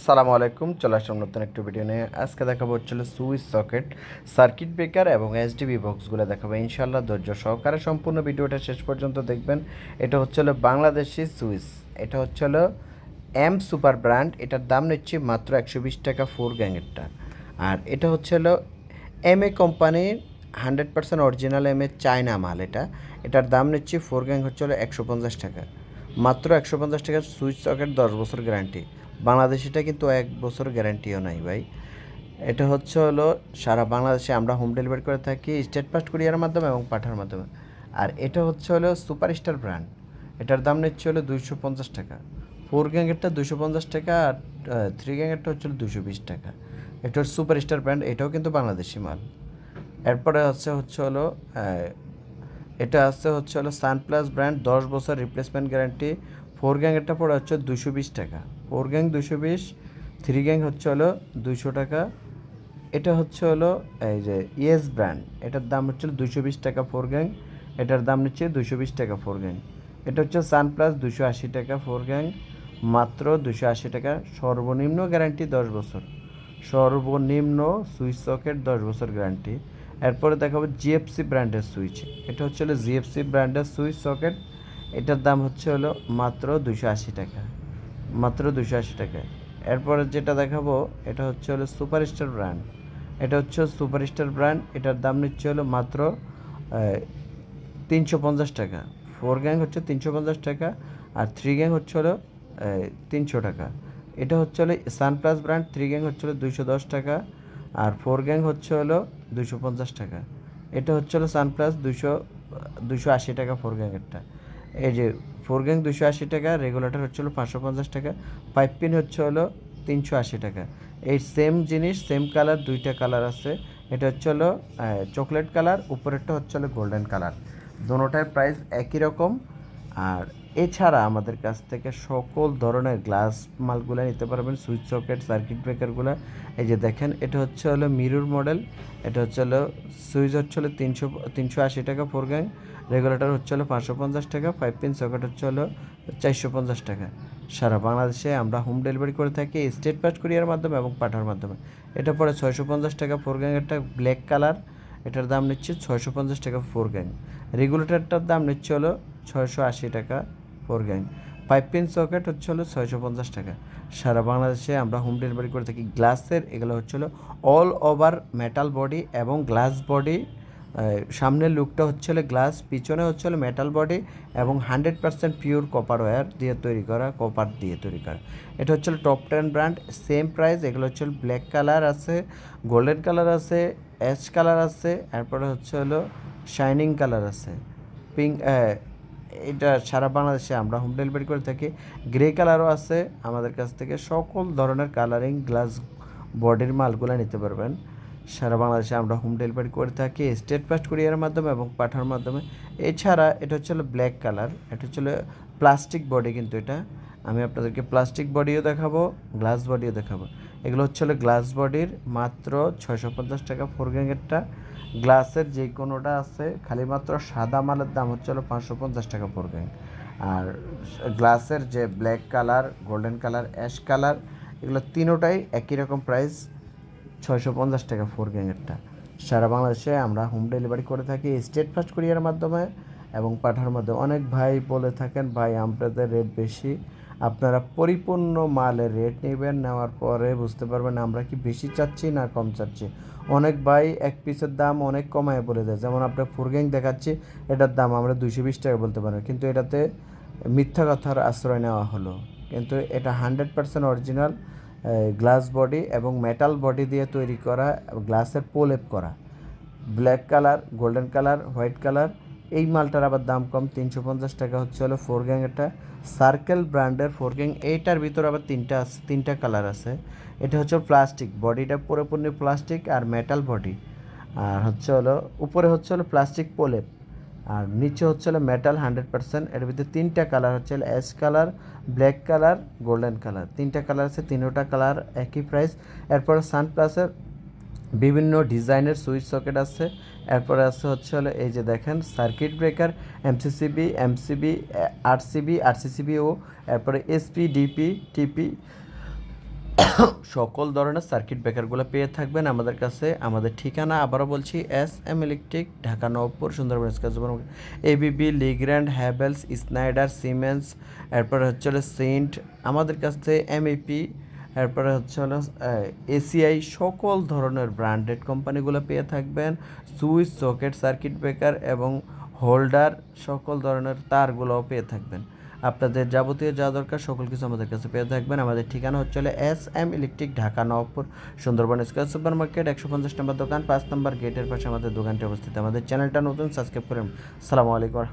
সালামু আলাইকুম, চলে আসলাম নতুন একটা ভিডিও নিয়ে। আজকে দেখাবো হচ্ছিল সুইচ সকেট, সার্কিট ব্রেকার এবং এইচডিবি বক্সগুলো দেখাবো ইনশাল্লাহ। ধৈর্য সহকারে সম্পূর্ণ ভিডিওটা শেষ পর্যন্ত দেখবেন। এটা হচ্ছিল বাংলাদেশি সুইচ, এটা হচ্ছিল এম সুপার ব্র্যান্ড। এটার দাম নিচ্ছি মাত্র 120 টাকা 4 গ্যাংয়েরটা। আর এটা হচ্ছিল এম এ কোম্পানির 100% অরিজিনাল এম এ চায়না মাল। এটার দাম নিচ্ছি 4 গ্যাং হচ্ছিল 150 টাকা, মাত্র 150 টাকার সুইচ সকেট, 10 বছর গ্যারান্টি। বাংলাদেশিটা কিন্তু 1 বছর গ্যারান্টিও নাই ভাই। এটা হলো সারা বাংলাদেশে আমরা হোম ডেলিভারি করে থাকি স্টেট ফাস্ট কুরিয়ারের মাধ্যমে এবং পাঠার মাধ্যমে। আর এটা হলো সুপারস্টার ব্র্যান্ড। এটার দাম নিচ্ছে 250 টাকা। 4 গ্যাংয়েরটা 250 টাকা, আর 3 গ্যাংয়েরটা হচ্ছিল 220 টাকা। এটা সুপারস্টার ব্র্যান্ড, এটাও কিন্তু বাংলাদেশি মাল। এরপরে হলো এটা হলো সানপ্লাস ব্র্যান্ড, 10 বছর রিপ্লেসমেন্ট গ্যারান্টি। 4 গ্যাংয়েরটা পড়ে হচ্ছে 220 টাকা, 4 গ্যাং 220, 3 গ্যাং হলো 200 টাকা। এটা হলো এই যে ইয়েস ব্র্যান্ড, এটার দাম হচ্ছে 220 টাকা 4 গ্যাং, এটার দাম নিচ্ছে 220 টাকা 4 গ্যাং। এটা হচ্ছে সানপ্লাস 280 টাকা 4 গ্যাং, মাত্র 280 টাকা। সর্বনিম্ন গ্যারান্টি 10 বছর, সর্বনিম্ন সুইচ সকেট 10 বছর গ্যারান্টি। এরপরে দেখাবো জিএফসি ব্র্যান্ডের সুইচ। এটা হলো জিএফসি ব্র্যান্ডের সুইচ সকেট, এটার দাম হলো মাত্র 280 টাকা, মাত্র 280 টাকা। এরপরে যেটা দেখাবো এটা হলো সুপারস্টার ব্র্যান্ড। এটা হচ্ছে সুপারস্টার ব্র্যান্ড, এটার দাম নিচ্ছে মাত্র 350 টাকা। 4 গ্যাং হচ্ছে 350 টাকা, আর 3 গ্যাং হলো 300 টাকা। এটা হলো সানপ্লাস ব্র্যান্ড, 3 গ্যাং হলো 210 টাকা, আর 4 গ্যাং হলো 250 টাকা। এটা হলো সানপ্লাস 280 টাকা 4 গ্যাংয়েরটা। এই যে 4 গ্যাং 280 টাকা, রেগুলেটর হলো 550 টাকা, পাইপ পিন হলো 380 টাকা। এই সেম জিনিস, সেম কালার, দুইটা কালার আছে। এটা হলো চকলেট কালার, উপরেরটা হলো গোল্ডেন কালার। দোনোটার প্রাইস একই রকম। আর এছাড়া আমাদের কাছ থেকে সকল ধরনের গ্লাস মালগুলো নিতে পারবেন, সুইচ সকেট, সার্কিট ব্রেকারগুলো। এই যে দেখেন, এটা হলো মিরর মডেল। এটা হলো সুইচ হলো 380 টাকা 4 গ্যাং, রেগুলেটর হলো 550 টাকা, 5 পিন সকেট হলো 450 টাকা। সারা বাংলাদেশে আমরা হোম ডেলিভারি করে থাকি স্টেট ফাস্ট কুরিয়ার মাধ্যমে এবং পাঠার মাধ্যমে। এটা পরে 650 টাকা 4 গ্যাংয়েরটা, ব্ল্যাক কালার। এটার দাম নিচ্ছে 650 টাকা 4 গ্যাং। রেগুলেটরটার দাম নিচ্ছে 680 টাকা 4 গ্যাং। পাইপ পিন সকেট হলো 650 টাকা। সারা বাংলাদেশে আমরা হোম ডেলিভারি করে থাকি। গ্লাসের এগুলো হলো অল ওভার মেটাল বডি এবং গ্লাস বডি। সামনের লুকটা হলো গ্লাস, পিছনে হলো মেটাল বডি এবং 100% পিওর কপার ওয়্যার দিয়ে তৈরি করা, কপার দিয়ে তৈরি করা। এটা হলো টপ 10 ব্র্যান্ড, সেম প্রাইস। এগুলো হলো ব্ল্যাক কালার আছে, গোল্ডেন কালার আছে, অ্যাশ কালার আছে, এরপরে হলো শাইনিং কালার আছে, পিঙ্ক। এটা সারা বাংলাদেশে আমরা হোম ডেলিভারি করে থাকি। গ্রে কালারও আছে আমাদের কাছ থেকে। সকল ধরনের কালারিং গ্লাস বডির মালগুলো নিতে পারবেন। সারা বাংলাদেশে আমরা হোম ডেলিভারি করে থাকি স্টেট ফাস্ট কুরিয়ারের মাধ্যমে এবং পাঠার মাধ্যমে। এছাড়া এটা হলো ব্ল্যাক কালার, এটা হলো প্লাস্টিক বডি, কিন্তু এটা আমি আপনাদেরকে প্লাস্টিক বডিও দেখাবো, গ্লাস বডিও দেখাবো। এগুলো হলো গ্লাস বডির, মাত্র 650 টাকা 4 গ্যাংয়েরটা। গ্লাসের যে কোনোটা আছে, খালি মাত্র সাদা মালের দাম হলো 550 টাকা 4 গ্যাং। আর গ্লাসের যে black colour, golden colour, ash colour, এগুলো তিনোটাই একই রকম প্রাইস, 650 টাকা 4 গ্যাংয়েরটা। সারা বাংলাদেশে আমরা হোম ডেলিভারি করে থাকি স্টেট ফাস্ট কুরিয়ারের মাধ্যমে এবং পাঠার মাধ্যমে। অনেক ভাই বলে থাকেন, ভাই আপনাদের রেট বেশি। আপনারা পরিপূর্ণ মালের রেট নেবেন, নেওয়ার পরে বুঝতে পারবেন আমরা কি বেশি চাচ্ছি না কম চাচ্ছি। অনেক ভাই এক পিসের দাম অনেক কমায় বলে দেয়, যেমন আপনার 4 গ্যাং দেখাচ্ছি, এটার দাম আমরা 220 টাকা বলতে পারেন, কিন্তু এটাতে মিথ্যা কথার আশ্রয় নেওয়া হলো। কিন্তু এটা 100% অরিজিনাল গ্লাস বডি এবং মেটাল বডি দিয়ে তৈরি করা, গ্লাসের প্রলেপ করা। Black colour, golden colour, white colour. এই মালটার আবার দাম কম, 350 টাকা হলো 4 গ্যাংয়েরটা। সার্কেল ব্র্যান্ডের 4 গ্যাং, এইটার ভিতর আবার তিনটা কালার আছে। এটা হচ্ছে প্লাস্টিক, বডিটা পুরোপুরি প্লাস্টিক আর মেটাল বডি। আর হলো উপরে হলো প্লাস্টিক প্রলেপ, আর নিচে হলো মেটাল 100%। এর ভিতরে তিনটা কালার হলো ash colour, black colour, golden colour. তিনটা কালার আছে, তিনোটা কালার একই প্রাইস। এরপরে সানপ্লাসের বিভিন্ন ডিজাইনের সুইচ সকেট আছে। এরপরে আছে হলো এই যে দেখেন circuit breaker, MCCB, MCB, RCB, RCCB ও এরপরে এসপি, ডিপি, টিপি, সকল ধরনের সার্কিট ব্রেকারগুলো পেয়ে থাকবেন আমাদের কাছে। আমাদের ঠিকানা আবারও বলছি, S M Electric, Dhaka Nawabpur, Sundarban Square Super Market, ABB, Legrand, Havells, Schneider, Siemens, এরপরে হচ্ছে হলো সেন্ট, আমাদের কাছে এমএপি, এরপরে হচ্ছে হলো এসিআই, সকল ধরনের ব্র্যান্ডেড কোম্পানিগুলো পেয়ে থাকবেন। সুইচ, সকেট, সার্কিট ব্রেকার এবং হোল্ডার, সকল ধরনের তারগুলোও পেয়ে থাকবেন। আপনাদের যাবতীয় যা দরকার সকল কিছু আমাদের কাছে পেয়ে থাকবেন। আমাদের ঠিকানা হচ্ছে হলো এস এম ইলেকট্রিক, ঢাকা নবপুর, সুন্দরবন স্কয়ার সুপার মার্কেট, 150 নম্বর দোকান, 5 নম্বর গেটের পাশে আমাদের দোকানটি অবস্থিত। আমাদের চ্যানেলটা নতুন, সাবস্ক্রাইব করেন। সালামু আলাইকুম।